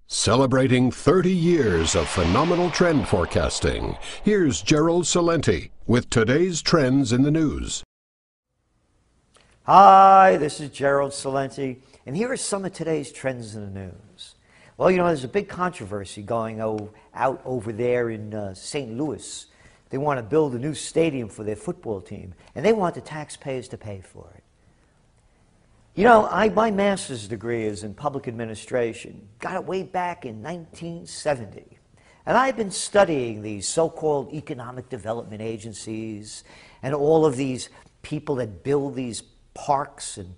Celebrating 30 years of phenomenal trend forecasting, here's GERALD CELENTE with today's trends in the news. Hi, this is GERALD CELENTE, and here are some of today's trends in the news. Well, there's a big controversy going out over there in St. Louis. They want to build a new stadium for their football team, and they want the taxpayers to pay for it. My master's degree is in public administration. Got it way back in 1970. And I've been studying these so-called economic development agencies and all of these people that build these parks and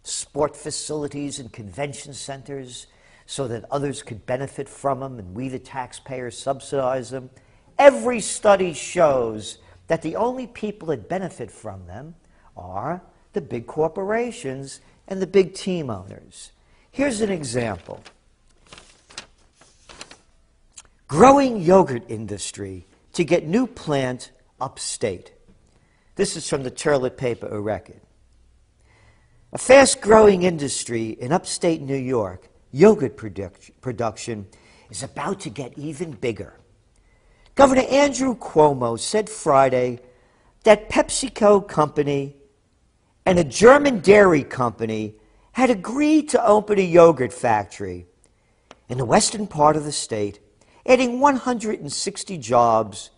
sport facilities and convention centers so that others could benefit from them and we, the taxpayers, subsidize them. Every study shows that the only people that benefit from them are the big corporations and the big team owners. Here's an example. Growing yogurt industry to get new plant upstate. This is from the Toilet Paper Record. A fast-growing industry in upstate New York, yogurt production, is about to get even bigger. Governor Andrew Cuomo said Friday that PepsiCo company and a German dairy company had agreed to open a yogurt factory in the western part of the state, adding 160 jobs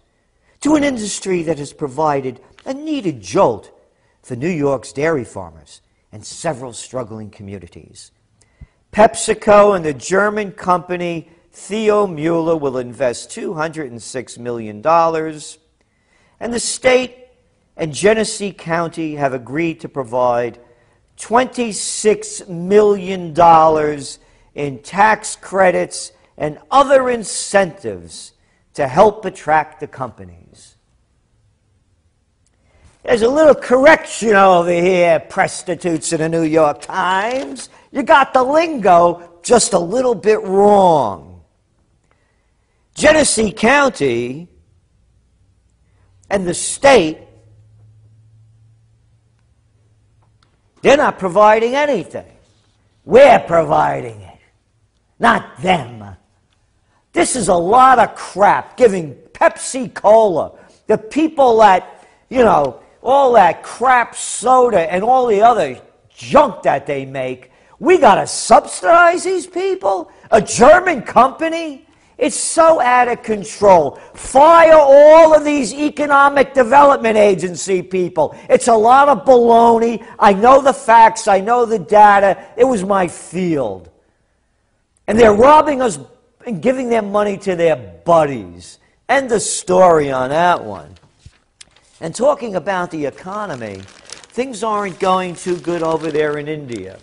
to an industry that has provided a needed jolt for New York's dairy farmers and several struggling communities. PepsiCo and the German company Theo Muller will invest $206 million, and the state and Genesee County have agreed to provide $26 million in tax credits and other incentives to help attract the companies. There's a little correction over here, prostitutes in the New York Times. You got the lingo just a little bit wrong. Genesee County and the state, they're not providing anything. We're providing it, not them. This is a lot of crap, giving Pepsi Cola, the people that, all that crap soda and all the other junk that they make. We got to subsidize these people? A German company? It's so out of control. Fire all of these economic development agency people. It's a lot of baloney. I know the facts. I know the data. It was my field. And they're robbing us and giving their money to their buddies. End of story on that one. And talking about the economy, things aren't going too good over there in India.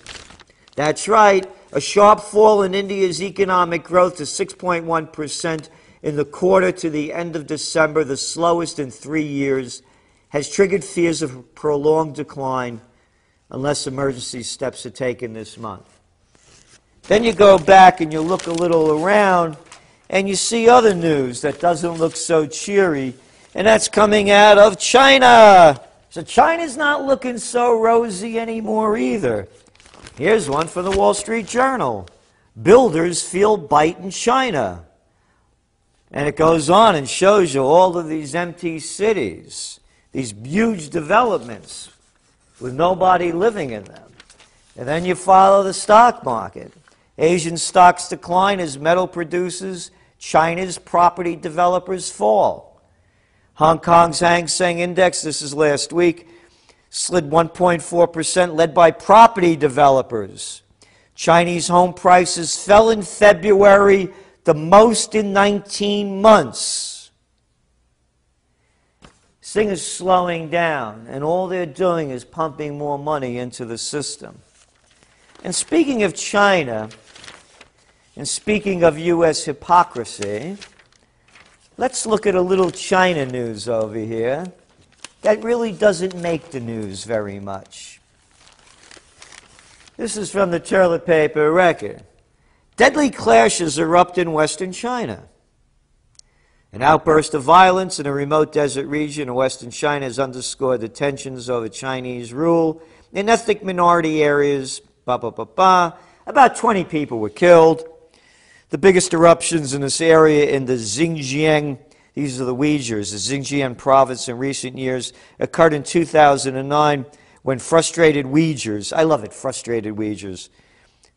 That's right. A sharp fall in India's economic growth to 6.1% in the quarter to the end of December, the slowest in 3 years, has triggered fears of a prolonged decline unless emergency steps are taken this month. Then you go back and you look a little around and you see other news that doesn't look so cheery, and that's coming out of China. So China's not looking so rosy anymore either. Here's one from the Wall Street Journal. Builders feel bite in China. And it goes on and shows you all of these empty cities, these huge developments with nobody living in them. And then you follow the stock market. Asian stocks decline as metal producers, China's property developers fall. Hong Kong's Hang Seng Index, this is last week, slid 1.4%, led by property developers. Chinese home prices fell in February, the most in 19 months. This thing is slowing down, and all they're doing is pumping more money into the system. And speaking of China, and speaking of U.S. hypocrisy, let's look at a little China news over here that really doesn't make the news very much. This is from the Toilet Paper Record. Deadly clashes erupt in western China. An outburst of violence in a remote desert region of western China has underscored the tensions over Chinese rule in ethnic minority areas. About 20 people were killed. The biggest eruptions in this area in the Xinjiang, these are the Uyghurs, the Xinjiang province in recent years, occurred in 2009 when frustrated Uyghurs, I love it, frustrated Uyghurs,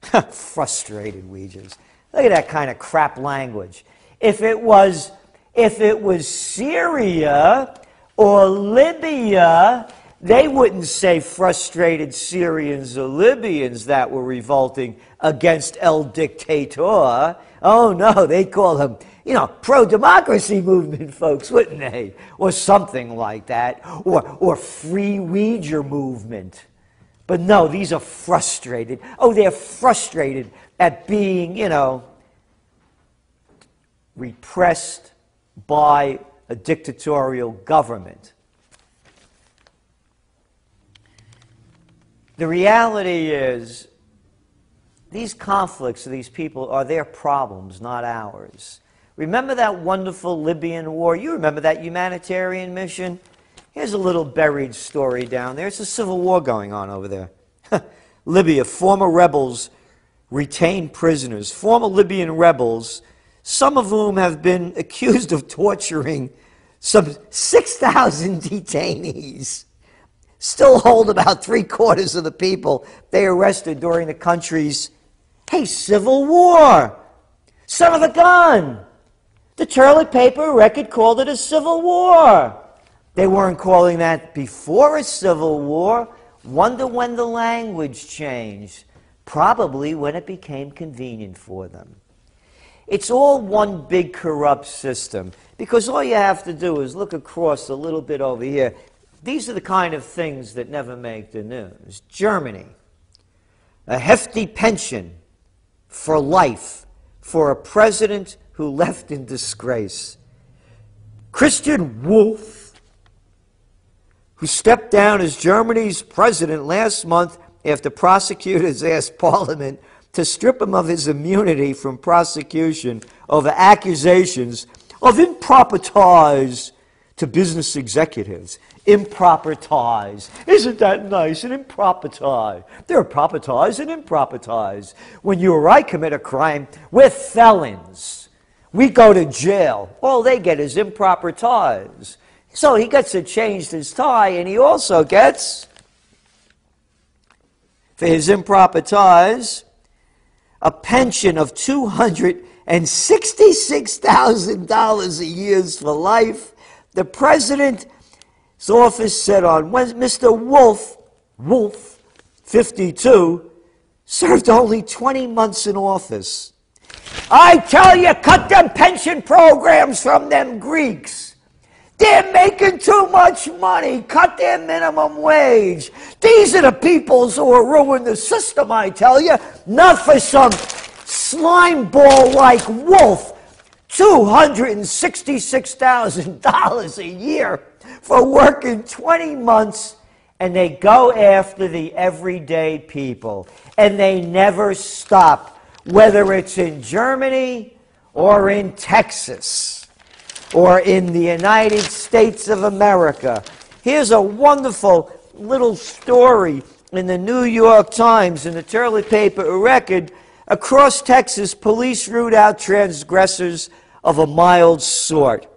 frustrated Uyghurs. Look at that kind of crap language. If it was Syria or Libya, they wouldn't say frustrated Syrians or Libyans that were revolting against El Dictator. Oh no, they'd call them, pro-democracy movement folks, wouldn't they? Or something like that. Or Free Uyghur movement. But no, these are frustrated. Oh, they're frustrated at being, repressed by a dictatorial government. The reality is, these conflicts of these people are their problems, not ours. Remember that wonderful Libyan war? You remember that humanitarian mission? Here's a little buried story down there. It's a civil war going on over there. Libya, former rebels retain prisoners. Former Libyan rebels, some of whom have been accused of torturing some 6,000 detainees, still hold about 3/4 of the people they arrested during the country's, civil war. Son of a gun. The toilet paper record called it a civil war. They weren't calling that before a civil war. Wonder when the language changed. Probably when it became convenient for them. It's all one big corrupt system, because all you have to do is look across a little bit over here. These are the kind of things that never make the news. Germany, a hefty pension for life for a president who left in disgrace. Christian Wolff, who stepped down as Germany's president last month after prosecutors asked Parliament to strip him of his immunity from prosecution over accusations of improper ties to business executives. Improper ties. Isn't that nice? An improper tie. There are proper ties and improper ties. When you or I commit a crime, we're felons. We go to jail. All they get is improper ties. So he gets to change his tie, and he also gets, for his improper ties, a pension of $266,000 a year for life. The president's office said on Wednesday, Mr. Wolff, 52, served only 20 months in office. I tell you, cut them pension programs from them Greeks. They're making too much money. Cut their minimum wage. These are the peoples who are ruining the system, I tell you. Not for some slime ball like Wolf. $266,000 a year for working 20 months, and they go after the everyday people. And they never stop, whether it's in Germany or in Texas or in the United States of America. Here's a wonderful little story in the New York Times, in the toilet paper record. Across Texas, police root out transgressors of a mild sort.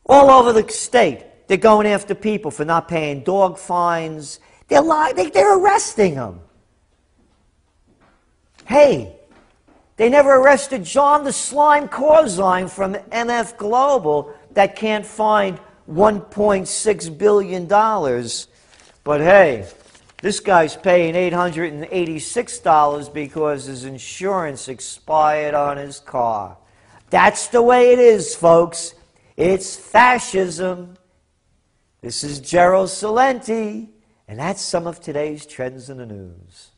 All over the state, they're going after people for not paying dog fines. They're arresting them. Hey, they never arrested John the Slime Corzine from MF Global that can't find $1.6 billion. But hey, this guy's paying $886 because his insurance expired on his car. That's the way it is, folks. It's fascism. This is GERALD CELENTE, and that's some of today's trends in the news.